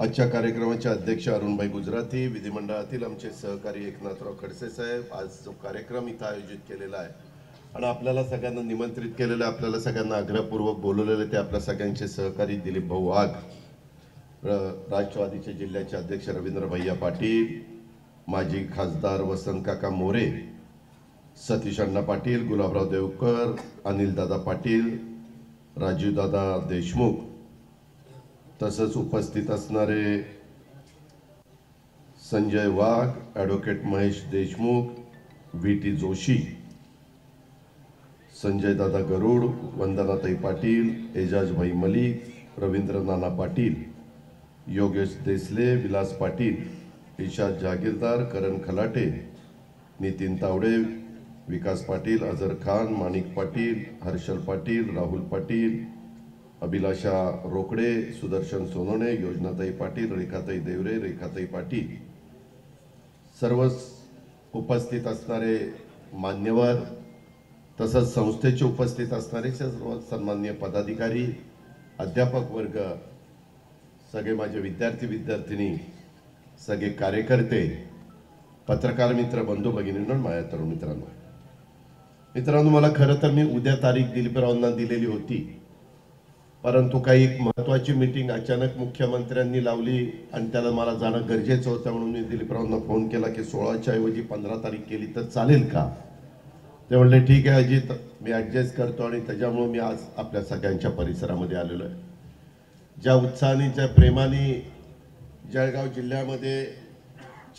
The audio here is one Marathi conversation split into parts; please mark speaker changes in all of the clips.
Speaker 1: आजच्या कार्यक्रमाचे अध्यक्ष अरुणभाई गुजराती, विधिमंडळातील आमचे सहकारी एकनाथराव खडसे साहेब, आज जो कार्यक्रम इथं आयोजित केलेला आहे आणि आपल्याला सगळ्यांना निमंत्रित केलेलं, आपल्याला सगळ्यांना आग्रहपूर्वक बोलवलेले ते आपल्या सगळ्यांचे सहकारी दिलीप भाऊ वाघ, राष्ट्रवादीचे जिल्ह्याचे अध्यक्ष रवींद्र भैया पाटील, माजी खासदार वसंत काका मोरे, सतीश अण्णा पाटील, गुलाबराव देवकर, अनिल दादा पाटील, राजीव दादा देशमुख, तसंच उपस्थित असणारे संजय वाघ, ॲडव्होकेट महेश देशमुख, व्ही.टी. जोशी, संजय दादा गरुड, वंदनाताई पाटील, एजाजभाई मलिक, रवींद्र नाना पाटील, योगेश देसले, विलास पाटील, इशाद जागीरदार, करण खलाटे, नितीन तावडे, विकास पाटील, अझर खान, माणिक पाटील, हर्षल पाटील, राहुल पाटील, अभिलाषा रोकडे, सुदर्शन सोनोने, योजनाताई पाटील, रेखाताई देवरे, रेखाताई पाटील, सर्व उपस्थित असणारे मान्यवर, तसंच संस्थेचे उपस्थित असणारे सर्व सन्माननीय पदाधिकारी, अध्यापक वर्ग, सगळे माझे विद्यार्थी सगळे कार्यकर्ते, पत्रकार मित्र, बंधू भगिनींनो, माझ्या तरुण मित्रांनो, मला खरं तर मी उद्या तारीख दिलीपरावांना दिलेली होती, परंतु काही एक महत्वाची मीटिंग अचानक मुख्यमंत्र्यांनी लावली आणि त्याला मला जाणं गरजेचं होतं, म्हणून मी दिलीपरावांना फोन केला की 16च्या ऐवजी 15 तारीख केली तर चालेल का? ते म्हणले ठीक आहे अजित, मी ॲडजस्ट करतो, आणि त्याच्यामुळे मी आज आपल्या सगळ्यांच्या परिसरामध्ये आलेलो आहे. ज्या उत्साहाने, ज्या प्रेमाने जळगाव जिल्ह्यामध्ये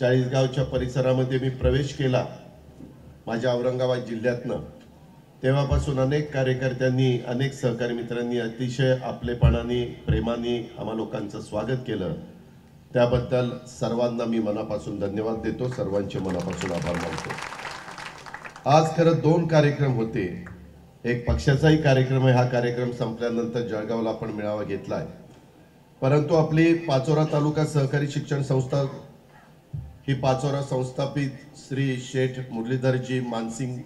Speaker 1: चाळीसगावच्या परिसरामध्ये मी प्रवेश केला माझ्या औरंगाबाद जिल्ह्यातनं, तेव्हापासून अनेक कार्यकर्त्यांनी, अनेक सहकारी मित्रांनी अतिशय आपलेपणाने, प्रेमाने आम्हा लोकांचं स्वागत केलं. त्याबद्दल सर्वांना मी मनापासून धन्यवाद देतो, सर्वांचे मनापासून आभार मानतो. आज खरं 2 कार्यक्रम होते. एक पक्षाचाही कार्यक्रम आहे, हा कार्यक्रम संपल्यानंतर जळगावला आपण मेळावा घेतलाय, परंतु आपली पाचोरा तालुका सहकारी शिक्षण संस्था ही पाचोरा संस्थापित श्री शेठ मुरलीधरजी मानसिंग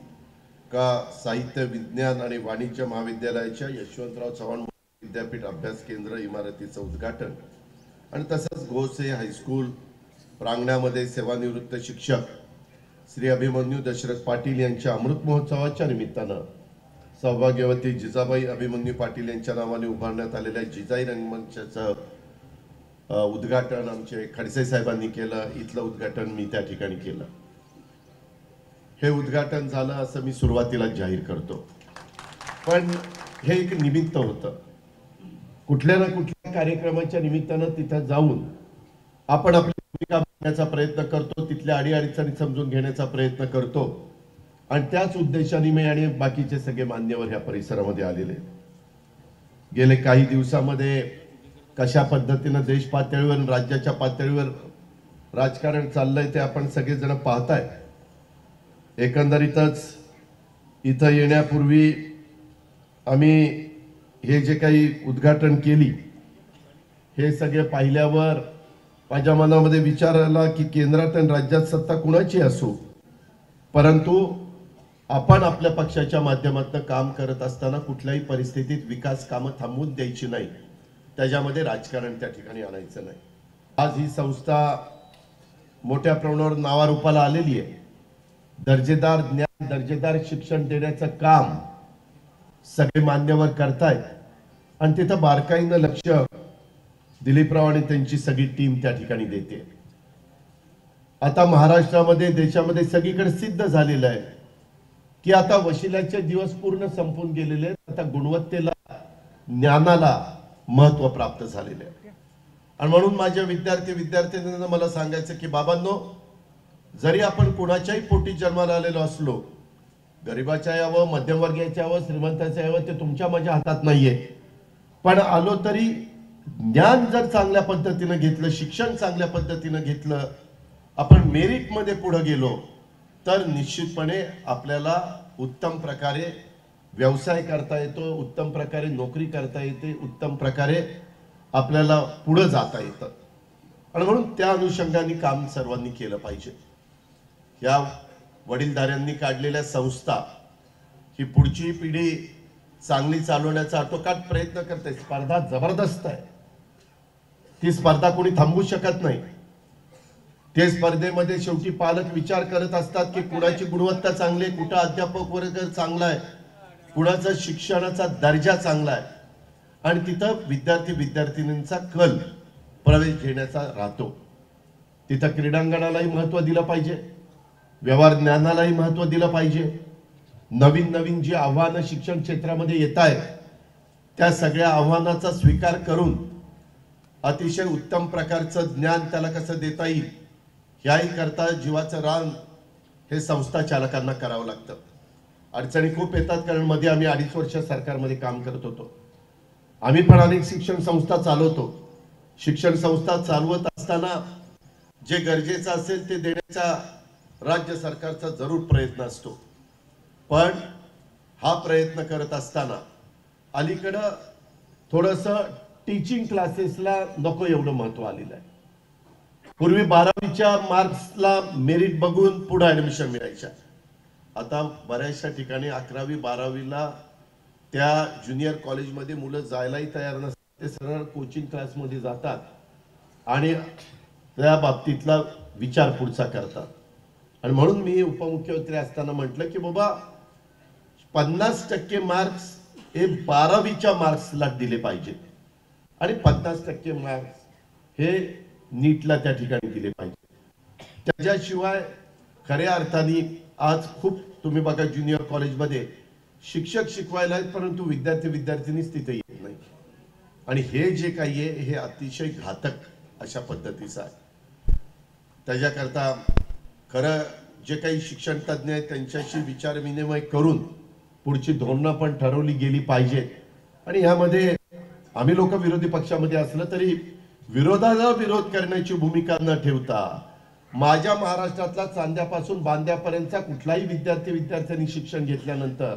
Speaker 1: का साहित्य विज्ञान आणि वाणिज्य महाविद्यालयाच्या यशवंतराव चव्हाण विद्यापीठ अभ्यास केंद्र इमारतीचं उद्घाटन आणि तसंच घोसे हायस्कूल प्रांगणामध्ये सेवानिवृत्त शिक्षक श्री अभिमन्यू दशरथ पाटील यांच्या अमृत महोत्सवाच्या निमित्तानं सौभाग्यवती जिजाबाई अभिमन्यू पाटील यांच्या नावाने उभारण्यात आलेल्या जिजाई रंगमंचाचं उद्घाटन आमचे खडसे साहेबांनी केलं. इथलं उद्घाटन मी त्या ठिकाणी केलं. हे उद्घाटन झालं असं मी सुरुवातीला जाहीर करतो, पण हे एक निमित्त होतं. कुठल्या ना कुठल्या कार्यक्रमाच्या निमित्तानं तिथं जाऊन आपण आपली भूमिका मांडण्याचा प्रयत्न करतो, तिथल्या अडीअडचणी समजून घेण्याचा प्रयत्न करतो, आणि त्याच उद्देशाने मी आणि बाकीचे सगळे मान्यवर ह्या परिसरामध्ये आलेले. गेले काही दिवसामध्ये कशा पद्धतीनं देश पातळीवर, राज्याच्या पातळीवर राजकारण चाललंय ते आपण सगळेजण पाहताय. एकंदरीतच इथं येण्यापूर्वी आम्ही हे जे काही उद्घाटन केली, हे सगळे पाहिल्यावर माझ्या मनामध्ये विचार आला की केंद्रात आणि राज्यात सत्ता कुणाची असो, परंतु आपण आपल्या पक्षाच्या माध्यमातून काम करत असताना कुठल्याही परिस्थितीत विकास कामं थांबवून द्यायची नाही, त्याच्यामध्ये राजकारण त्या ठिकाणी आणायचं नाही. आज ही संस्था मोठ्या प्रमाणावर नावारूपाला आलेली आहे. दर्जेदार ज्ञान, दर्जेदार शिक्षण देण्याचं काम सगळे मान्यवर करतायत, आणि तिथं बारकाईनं लक्ष दिलीपराव आणि त्यांची सगळी टीम त्या ठिकाणी देते. आता महाराष्ट्रामध्ये, देशामध्ये सगळीकडे सिद्ध झालेलं आहे की आता वशिल्याचे दिवस पूर्ण संपून गेलेले आहेत. आता गुणवत्तेला, ज्ञानाला महत्व प्राप्त झालेले आहे. आणि म्हणून माझ्या विद्यार्थ्यांना मला सांगायचं की बाबांनो, जरी आपण कोणाच्याही पोटी जन्माला आलेलो असलो, गरिबाच्या यावं, मध्यमवर्गीयाच्या यावं, श्रीमंताच्या यावं, ते तुमच्या माझ्या हातात नाहीये, पण आलो तरी ज्ञान जर चांगल्या पद्धतीनं घेतलं, शिक्षण चांगल्या पद्धतीनं घेतलं, आपण मेरिटमध्ये पुढे गेलो तर निश्चितपणे आपल्याला उत्तम प्रकारे व्यवसाय करता येतो, उत्तम प्रकारे नोकरी करता येते, उत्तम प्रकारे आपल्याला पुढे जाता येतं. आणि म्हणून त्या अनुषंगाने काम सर्वांनी केलं पाहिजे. या वडीलधाऱ्यांनी काढलेल्या संस्था ही पुढची पिढी चांगली चालवण्याचा आटोकाट प्रयत्न करते. स्पर्धा जबरदस्त आहे. ती स्पर्धा कोणी थांबवू शकत नाही. ते स्पर्धेमध्ये शेवटी पालक विचार करत असतात की कुणाची गुणवत्ता चांगली आहे, कुठं अध्यापक वर्ग चांगला आहे, कुणाचा शिक्षणाचा दर्जा चांगला आहे, आणि तिथं विद्यार्थी विद्यार्थिनींचा कल प्रवेश घेण्याचा राहतो. तिथं क्रीडांगणालाही महत्त्व दिलं पाहिजे, व्यवहार ज्ञानालाही महत्त्व दिलं पाहिजे. नवीन नवीन जी आव्हानं शिक्षण क्षेत्रामध्ये येत आहेत त्या सगळ्या आव्हानाचा स्वीकार करून अतिशय उत्तम प्रकारचं ज्ञान त्याला कसं देता येईल याही करता जीवाचं रान हे संस्था चालकांना करावं लागतं. अडचणी खूप येतात, कारण मध्ये आम्ही 2.5 वर्ष सरकारमध्ये काम करत होतो. आम्ही पण अनेक शिक्षण संस्था चालवतो. शिक्षण संस्था चालवत असताना जे गरजेचं असेल ते देण्याचा राज्य सरकारचा जरूर प्रयत्न असतो. पण हा प्रयत्न करत असताना अलीकडं थोडंसं टीचिंग क्लासेसला नको एवढं महत्व आलेलं आहे. पूर्वी 12वीच्या मार्क्सला मेरिट बघून पुढे ऍडमिशन मिळायच्या. आता बऱ्याचशा ठिकाणी 11वी 12वीला त्या ज्युनियर कॉलेजमध्ये मुलं जायलाही तयार नसतात, ते सरळ कोचिंग क्लासमध्ये जातात आणि त्या बाबतीतला विचार पुढचा करतात. आणि म्हणून मी उपमुख्यमंत्री असताना म्हटलं की बाबा 50% मार्क्स हे 12वीच्या मार्क्सला दिले पाहिजेत आणि 50% मार्क्स हे नीटला त्या ठिकाणी दिले पाहिजे. त्याच्याशिवाय खऱ्या अर्थाने आज खूप तुम्ही बघा ज्युनियर कॉलेजमध्ये शिक्षक शिकवायला आहेत, परंतु विद्यार्थी विद्यार्थिनीच तिथे येत नाही. आणि हे जे काही आहे हे अतिशय घातक अशा पद्धतीचं आहे. त्याच्याकरता खरं जे काही शिक्षण तज्ज्ञ आहेत त्यांच्याशी विचार विनिमय करून पुढची धोरणं पण ठरवली गेली पाहिजेत. आणि यामध्ये आम्ही लोक विरोधी पक्षामध्ये असलं तरी विरोधाला विरोध करण्याची भूमिका न ठेवता माझ्या महाराष्ट्रातला चांद्यापासून बांद्यापर्यंतचा कुठलाही विद्यार्थी विद्यार्थ्यांनी शिक्षण घेतल्यानंतर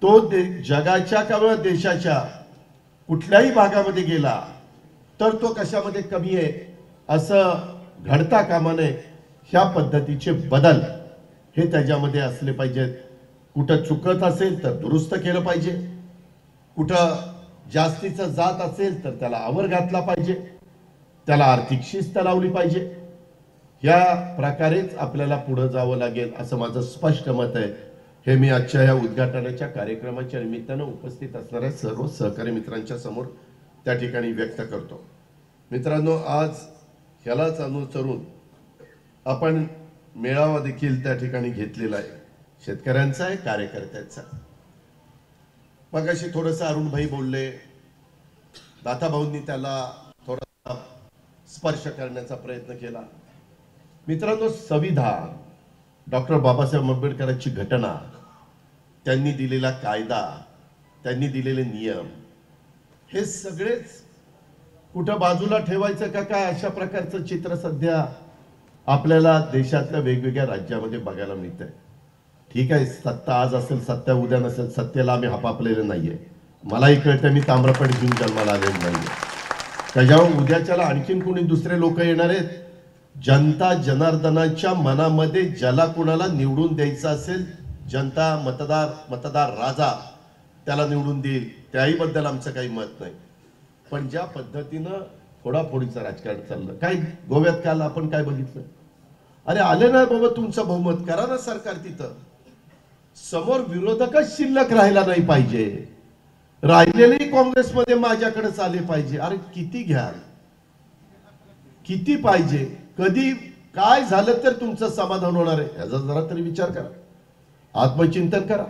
Speaker 1: तो जगाच्या किंवा देशाच्या कुठल्याही भागामध्ये गेला तर तो कशामध्ये कमी आहे असं घडता कामा नये. ह्या पद्धतीचे बदल हे त्याच्यामध्ये असले पाहिजेत. कुठं चुकत असेल तर दुरुस्त केलं पाहिजे, कुठं जास्तीचं जात असेल तर त्याला आवर घातला पाहिजे, त्याला आर्थिक शिस्त लावली पाहिजे. या प्रकारेच आपल्याला पुढे जावं लागेल असं माझं स्पष्ट मत आहे. हे मी आजच्या या उद्घाटनाच्या कार्यक्रमाच्या निमित्तानं उपस्थित असणाऱ्या सर्व सहकारी मित्रांच्या समोर त्या ठिकाणी व्यक्त करतो. मित्रांनो, आज ह्यालाच अनुसरून आपण मेळावा देखील त्या ठिकाणी घेतलेला आहे, शेतकऱ्यांचा आहे, कार्यकर्त्यांचा. मग अशी थोडंसं अरुणभाई बोलले, दाताभाऊंनी त्याला थोडा स्पर्श करण्याचा प्रयत्न केला. मित्रांनो, संविधान, डॉक्टर बाबासाहेब आंबेडकरांची घटना, त्यांनी दिलेला कायदा, त्यांनी दिलेले नियम हे सगळेच कुठं बाजूला ठेवायचं का काय अशा प्रकारचं चित्र सध्या आपल्याला देशातल्या वेगवेगळ्या राज्यामध्ये बघायला मिळतंय. ठीक आहे, सत्ता आज असेल सत्ता उद्या नसेल, सत्तेला आम्ही हापापलेलं नाहीये. मलाही कळतं मी ताम्रपट घेऊन जन्माला आलेलं नाहीये. त्याच्यावर उद्याच्याला आणखीन कोणी दुसरे लोक येणार आहेत. जनता जनार्दनाच्या मनामध्ये ज्याला कोणाला निवडून द्यायचं असेल, जनता मतदार राजा त्याला निवडून देईल, त्याहीबद्दल आमचं काही मत नाही. पण ज्या पद्धतीनं फोडाफोडीचं राजकारण चाललं, काय गोव्यात काल आपण काय बघितलं, अरे आले ना बाबा तुमचं बहुमत, करा ना सरकार. तिथं समोर विरोधकच शिल्लक राहिला नाही पाहिजे, राहिलेलेही काँग्रेसमध्ये माझ्याकडेच आले पाहिजे. अरे किती घ्याल, किती पाहिजे, कधी काय झालं तर तुमचं समाधान होणार आहे याचा जरा तरी विचार करा, आत्मचिंतन करा.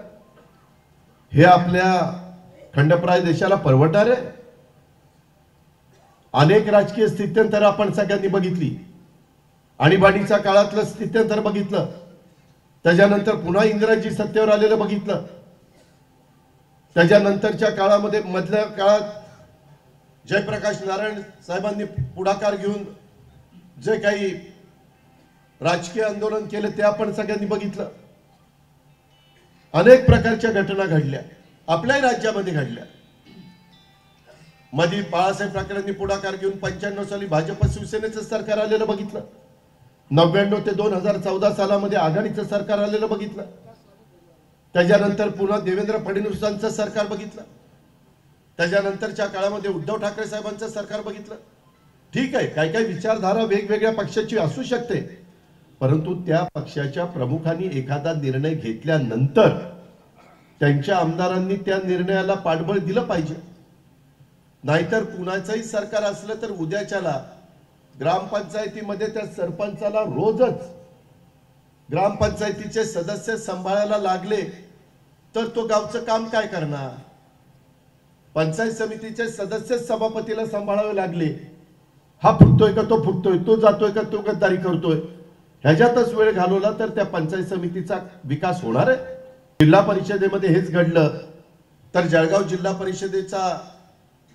Speaker 1: हे आपल्या खंडप्राय देशाला परवडणार आहे? अनेक राजकीय स्थित्यंतर आपण सगळ्यांनी बघितली. आणीबाणीच्या काळातलं स्थित्यंतर बघितलं, त्याच्यानंतर पुन्हा इंग्रजी सत्तेवर आलेलं बघितलं, त्याच्यानंतरच्या काळामध्ये मधल्या काळात जयप्रकाश नारायण साहेबांनी पुढाकार घेऊन जे काही राजकीय आंदोलन केलं ते आपण सगळ्यांनी बघितलं. अनेक प्रकारच्या घटना घडल्या, आपल्याही राज्यामध्ये घडल्या. मध्ये बाळासाहेब ठाकरेंनी पुढाकार घेऊन 95 साली भाजप शिवसेनेचं सरकार आलेलं बघितलं. 99 ते 2014 सालामध्ये आघाडीचं सरकार आलेलं बघितलं. त्याच्यानंतर पुन्हा देवेंद्र फडणवीसांचं सरकार बघितलं. त्याच्यानंतरच्या काळामध्ये उद्धव ठाकरे साहेबांचं सरकार बघितलं. ठीक आहे, काही काही विचारधारा वेगवेगळ्या पक्षाची असू शकते, परंतु त्या पक्षाच्या प्रमुखांनी एखादा निर्णय घेतल्यानंतर त्यांच्या आमदारांनी त्या निर्णयाला पाठबळ दिलं पाहिजे. नाहीतर कुणाचंही सरकार असलं तर उद्याच्याला ग्रामपंचायतीमध्ये त्या सरपंचाला रोजच ग्रामपंचायतीचे सदस्य सांभाळायला लागले तर तो गावचं काम काय करणार. पंचायत समितीचे सदस्य सभापतीला सांभाळावे लागले, हा फुटतोय का तो फुटतोय, तो जातोय का तो गद्दारी करतोय, ह्याच्यातच वेळ घालवला तर त्या पंचायत समितीचा विकास होणार आहे. जिल्हा परिषदेमध्ये हेच घडलं तर जळगाव जिल्हा परिषदेचा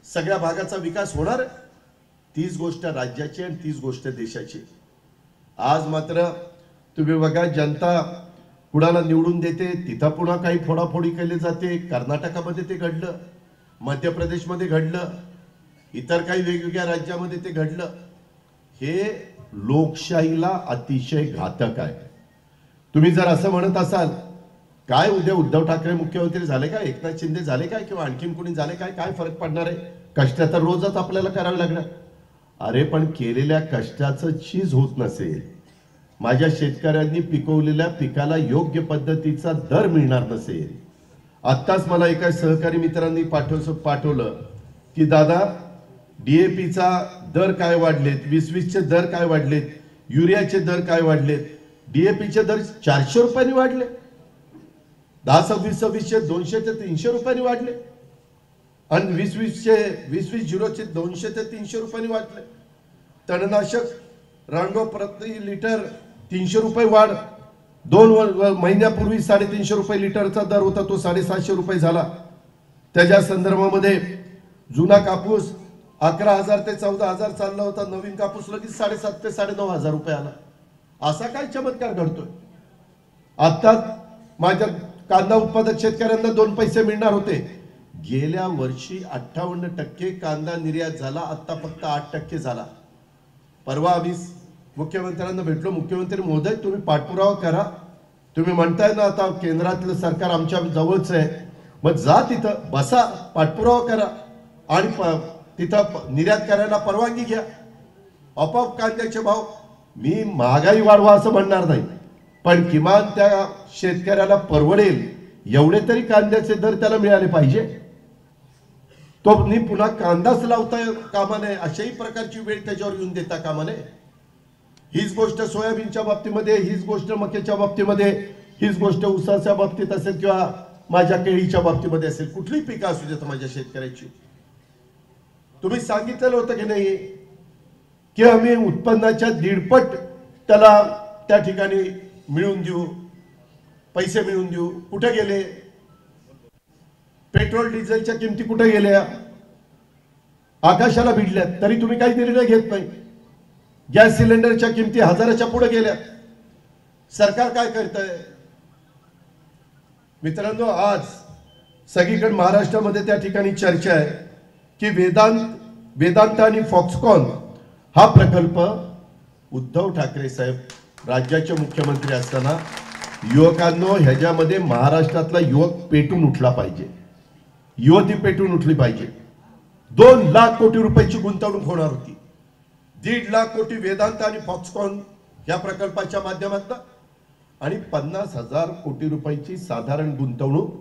Speaker 1: सगळ्या भागाचा विकास होणार आहे. तीच गोष्ट राज्याची आणि तीच गोष्ट देशाची. आज मात्र तुम्ही बघा, जनता कुणाला निवडून देते तिथं पुन्हा काही फोडाफोडी केली जाते. कर्नाटकामध्ये ते घडलं, मध्य प्रदेशमध्ये घडलं, इतर काही वेगवेगळ्या राज्यामध्ये ते घडलं. हे लोकशाहीला अतिशय घातक आहे. तुम्ही जर असं म्हणत असाल काय उद्या उद्धव ठाकरे मुख्यमंत्री झाले काय, एकनाथ शिंदे झाले काय, किंवा आणखीन कोणी झाले काय, काय फरक पडणार आहे, कष्ट तर रोजच आपल्याला करावे लागणार. अरे पण केलेल्या कष्टाचं चीज होत नसेल, माझ्या शेतकऱ्यांनी पिकवलेल्या पिकाला योग्य पद्धतीचा दर मिळणार नसेल. आत्ताच मला एका सहकारी मित्रांनी पाठवलं की दादा डीएपीचा दर काय वाढलेत, 20-20चे दर काय वाढलेत, युरियाचे दर काय वाढलेत. डीएपीचे दर 400 रुपयांनी वाढले, 10-26-26चे 200 ते 300 रुपयांनी वाढले, आणि 20-20चे 200 ते 300 रुपयांनी वाढले. तणनाशक रांडो प्रति लिटर 300 रुपये वाढ. 2 महिन्यापूर्वी 350 रुपये लिटरचा दर होता, तो 750 रुपये झाला. त्याच्या संदर्भामध्ये जुना कापूस 11,000 ते 14,000 चालला होता, नवीन कापूस लगेच 7,500 ते 9,500 रुपये आला. असा काय चमत्कार घडतोय. आता माझ्या कांदा उत्पादक शेतकऱ्यांना 2 पैसे मिळणार होते. गेल्या वर्षी 58% कांदा निर्यात झाला, आता फक्त 8% झाला. परवा आम्ही मुख्यमंत्र्यांना भेटलो. मुख्यमंत्री महोदय तुम्ही पाठपुरावा करा, तुम्ही म्हणताय ना आता केंद्रातलं सरकार आमच्या जवळच आहे, मग जा तिथं बसा, पाठपुरावा करा आणि तिथं निर्यात करायला परवानगी घ्या. आपोआप कांद्याचे भाव, मी महागाई वाढवा असं म्हणणार नाही, पण किमान त्या शेतकऱ्याला परवडेल एवढे तरी कांद्याचे दर त्याला मिळाले पाहिजे. तो पुन्हा कांदाच लावता कामा नये, अशाही प्रकारची वेळ त्याच्यावर येऊन देता कामा नये. हीच गोष्ट सोयाबीनच्या बाबतीमध्ये, हीच गोष्ट मक्याच्या बाबतीमध्ये, हीच गोष्ट ऊसाच्या बाबतीत असेल किंवा माझ्या केळीच्या बाबतीमध्ये असेल, कुठलीही पिकं असू देत माझ्या शेतकऱ्याची. तुम्ही सांगितलेलं होतं की नाही की आम्ही उत्पन्नाच्या 1.5 त्याला त्या ठिकाणी मिळून देऊ, पैसे मिळून देऊ. कुठे गेले? पेट्रोल डिझेलच्या किमती कुठे गेल्या? आकाशाला भिडल्यात, तरी तुम्ही काही निर्णय घेत नाही. गॅस सिलेंडरच्या किमती 1000च्या पुढे गेल्या. सरकार काय करतंय? मित्रांनो, आज सगळीकडे महाराष्ट्रामध्ये त्या ठिकाणी चर्चा आहे की वेदांत आणि फॉक्सकॉन हा प्रकल्प उद्धव ठाकरे साहेब राज्याचे मुख्यमंत्री असताना, युवकांनो ह्याच्यामध्ये महाराष्ट्रातला युवक पेटून उठला पाहिजे, युवती पेटून उठली पाहिजे. 2 लाख कोटी रुपयाची गुंतवणूक होणार होती. 1.5 लाख कोटी वेदांत आणि फॉक्सकॉन या प्रकल्पाच्या माध्यमातून, आणि 50,000 कोटी रुपयाची साधारण गुंतवणूक